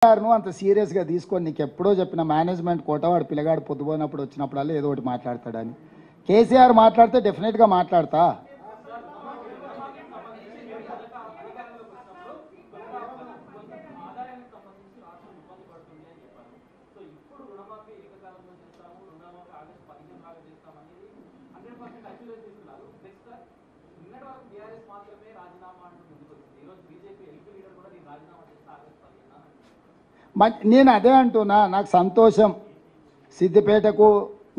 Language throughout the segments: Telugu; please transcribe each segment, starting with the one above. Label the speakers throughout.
Speaker 1: కేసీఆర్ను అంత సీరియస్గా తీసుకొని నీకు ఎప్పుడో చెప్పిన మేనేజ్మెంట్ కోట వాడు పిల్లగాడు పొద్దుపోయినప్పుడు వచ్చినప్పుడల్లా ఏదో ఒకటి మాట్లాడతాడని. కేసీఆర్ మాట్లాడితే డెఫినెట్గా మాట్లాడతా. నేను అదే అంటున్నా, నాకు సంతోషం. సిద్దిపేటకు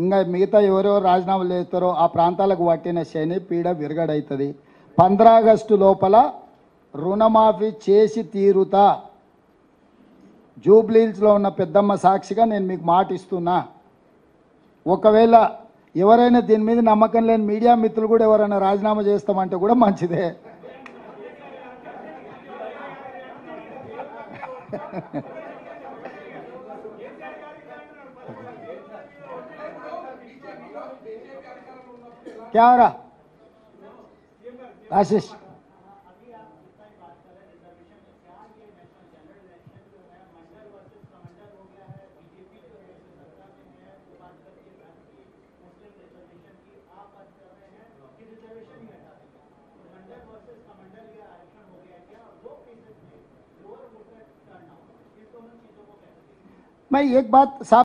Speaker 1: ఇంకా మిగతా ఎవరెవరు రాజీనామాలు చేస్తారో ఆ ప్రాంతాలకు పట్టిన శని పీడ విరగడవుతుంది. 15 ఆగస్టు లోపల రుణమాఫీ చేసి తీరుతా. జూబ్లీహిల్స్లో ఉన్న పెద్దమ్మ సాక్షిగా నేను మీకు మాట ఇస్తున్నా. ఒకవేళ ఎవరైనా దీని మీద నమ్మకం లేని మీడియా మిత్రులు కూడా ఎవరైనా రాజీనామా చేస్తామంటే కూడా మంచిదే. क्या हो रहा आशीष? मैं एक बात साफ